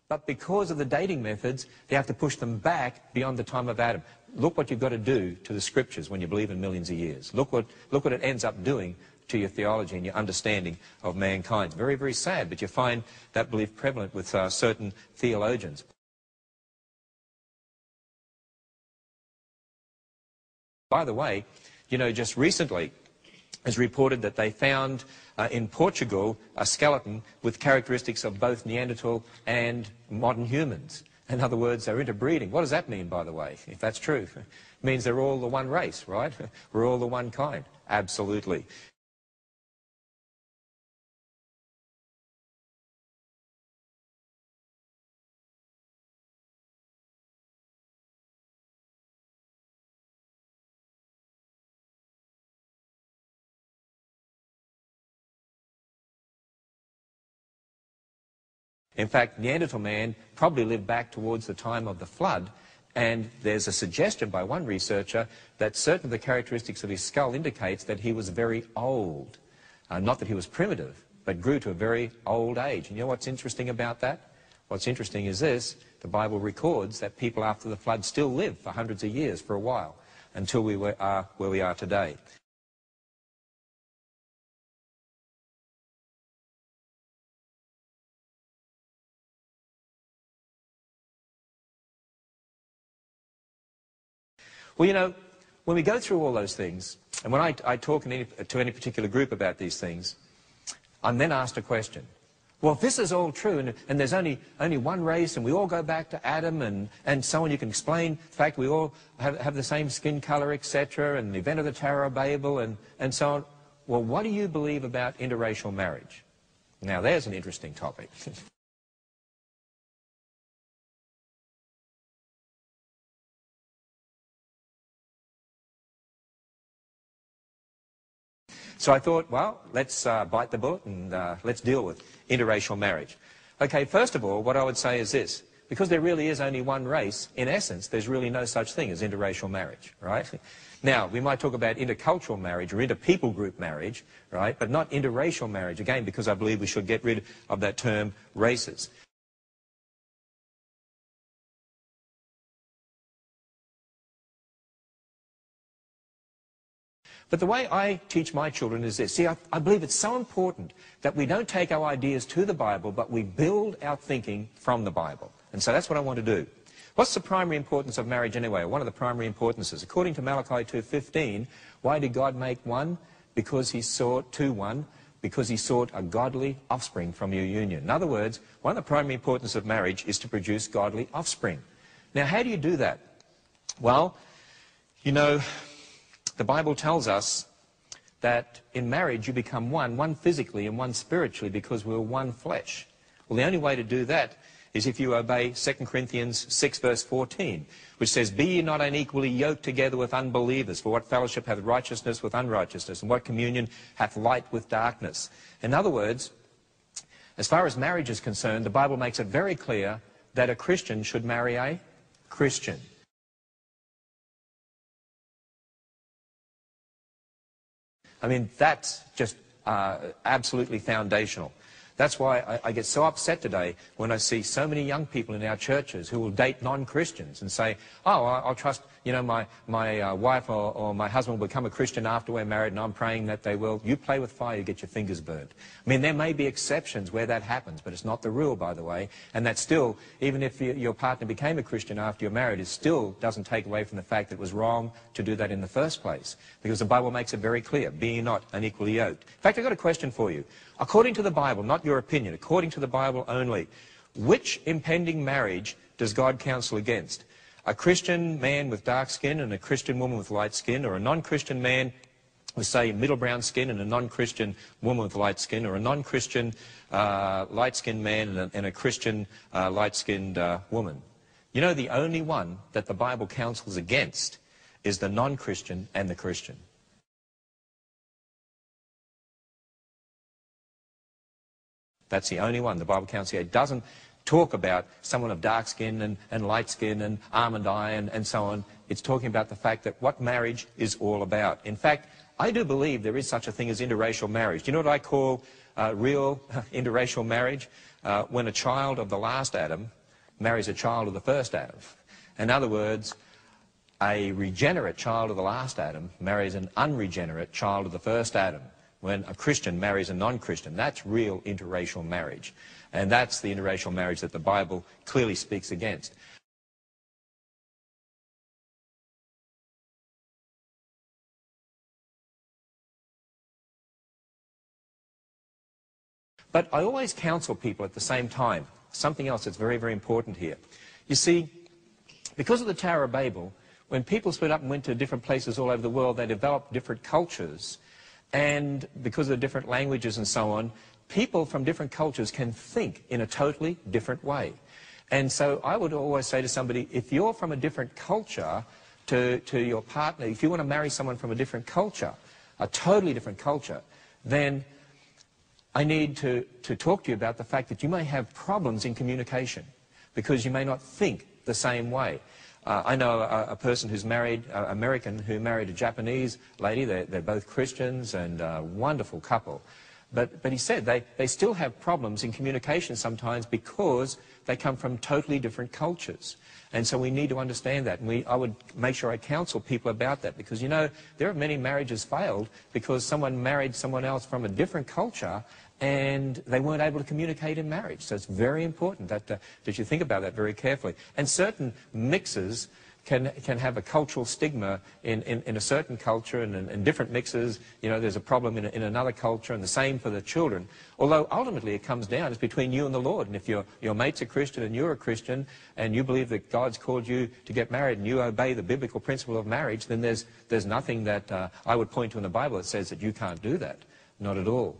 But because of the dating methods, they have to push them back beyond the time of Adam. Look what you've got to do to the scriptures when you believe in millions of years. Look what it ends up doing to your theology and your understanding of mankind. It's very, very sad, but you find that belief prevalent with certain theologians. By the way, you know, just recently it's reported that they found in Portugal a skeleton with characteristics of both Neanderthal and modern humans. In other words, they're interbreeding. What does that mean, by the way, if that's true? It means they're all the one race, right? We're all the one kind. Absolutely. In fact, Neanderthal man probably lived back towards the time of the flood, and there's a suggestion by one researcher that certain of the characteristics of his skull indicates that he was very old. Not that he was primitive, but grew to a very old age. And you know what's interesting about that? What's interesting is this: the Bible records that people after the flood still lived for hundreds of years for a while, until we are where we are today. Well, you know, when we go through all those things, and when I talk to any particular group about these things, I'm then asked a question. Well, if this is all true, and there's only one race, and we all go back to Adam, and so on, you can explain the fact we all have the same skin color, etc., and the event of the Tower of Babel, and so on. Well, what do you believe about interracial marriage? Now, there's an interesting topic. So I thought, well, let's bite the bullet and let's deal with interracial marriage. Okay, first of all, what I would say is this. Because there really is only one race, in essence, there's really no such thing as interracial marriage, right? Now, we might talk about intercultural marriage or inter-people group marriage, right? But not interracial marriage, again, because I believe we should get rid of that term races. But the way I teach my children is this. See, I believe it's so important that we don't take our ideas to the Bible, but we build our thinking from the Bible. And so that's what I want to do. What's the primary importance of marriage anyway? One of the primary importances. According to Malachi 2:15, why did God make one? Because he sought because he sought a godly offspring from your union. In other words, one of the primary importance of marriage is to produce godly offspring. Now, how do you do that? Well, you know, the Bible tells us that in marriage you become one physically and one spiritually, because we're one flesh. Well, the only way to do that is if you obey 2 Corinthians 6 verse 14, which says, "Be ye not unequally yoked together with unbelievers, for what fellowship hath righteousness with unrighteousness, and what communion hath light with darkness?" In other words, as far as marriage is concerned, the Bible makes it very clear that a Christian should marry a Christian. I mean, that's just absolutely foundational. That's why I get so upset today when I see so many young people in our churches who will date non-Christians and say, "Oh, I'll trust, you know, my wife or my husband will become a Christian after we're married, and I'm praying that they will." You play with fire, you get your fingers burnt. I mean, there may be exceptions where that happens, but it's not the rule, by the way. And that still, even if your partner became a Christian after you're married, it still doesn't take away from the fact that it was wrong to do that in the first place. Because the Bible makes it very clear, "Be ye not unequally yoked." In fact, I've got a question for you. According to the Bible, not your opinion, according to the Bible only, which impending marriage does God counsel against? A Christian man with dark skin and a Christian woman with light skin, or a non-Christian man with, say, middle brown skin and a non-Christian woman with light skin, or a non-Christian light-skinned man and a Christian light-skinned woman? You know, the only one that the Bible counsels against is the non-Christian and the Christian. That's the only one the Bible counsels. It doesn't talk about someone of dark skin and light skin and almond eye and so on. It's talking about the fact that what marriage is all about. In fact, I do believe there is such a thing as interracial marriage. Do you know what I call real interracial marriage? when a child of the last Adam marries a child of the first Adam. In other words, a regenerate child of the last Adam marries an unregenerate child of the first Adam. When a Christian marries a non-Christian, that's real interracial marriage. And that's the interracial marriage that the Bible clearly speaks against. But I always counsel people at the same time, something else that's very, very important here. You see, because of the Tower of Babel, when people split up and went to different places all over the world, they developed different cultures. And because of different languages and so on, people from different cultures can think in a totally different way. And so I would always say to somebody, if you're from a different culture to your partner, if you want to marry someone from a different culture, a totally different culture, then I need to talk to you about the fact that you may have problems in communication because you may not think the same way. I know a person who's married, American, who married a Japanese lady. They're both Christians and a wonderful couple. But he said they still have problems in communication sometimes because they come from totally different cultures. And so we need to understand that. And I would make sure I counsel people about that because, you know, there are many marriages failed because someone married someone else from a different culture and they weren't able to communicate in marriage. So it's very important that you think about that very carefully. And certain mixes can have a cultural stigma in a certain culture, and in different mixes, you know, there's a problem in another culture, and the same for the children. Although ultimately it comes down, it's between you and the Lord. And if your mate's a Christian and you're a Christian, and you believe that God's called you to get married, and you obey the biblical principle of marriage, then there's nothing that I would point to in the Bible that says that you can't do that. Not at all.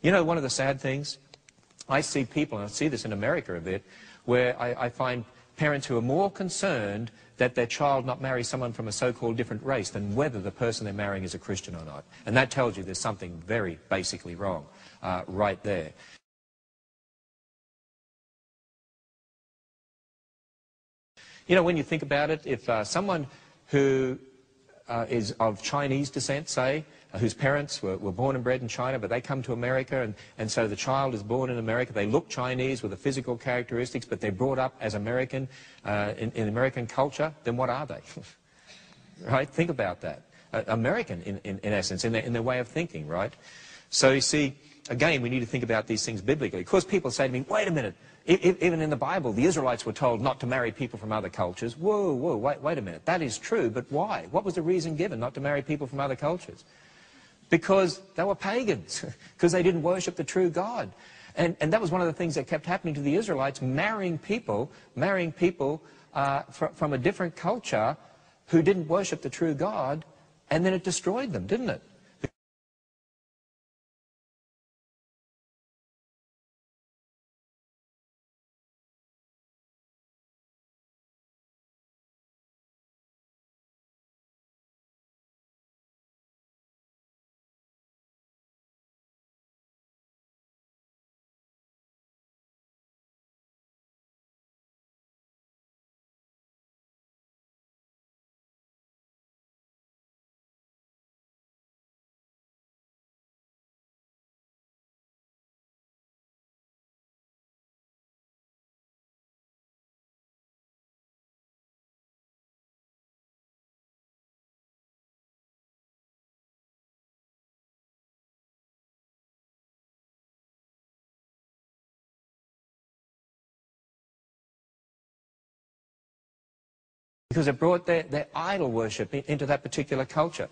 You know, one of the sad things, I see people, and I see this in America a bit, where I find parents who are more concerned that their child not marry someone from a so-called different race than whether the person they're marrying is a Christian or not. And that tells you there's something very basically wrong right there. You know, when you think about it, if someone who is of Chinese descent, say, whose parents were born and bred in China, but they come to America, and so the child is born in America. They look Chinese with the physical characteristics, but they're brought up as American, in American culture, then what are they? Right? Think about that. American, in essence, in their way of thinking, right? So you see, again, we need to think about these things biblically. Of course, people say to me, wait a minute, even in the Bible, the Israelites were told not to marry people from other cultures. Whoa, wait a minute. That is true, but why? What was the reason given not to marry people from other cultures? Because they were pagans, because they didn't worship the true God. And that was one of the things that kept happening to the Israelites, marrying people from a different culture who didn't worship the true God, and then it destroyed them, didn't it? Because it brought their idol worship into that particular culture.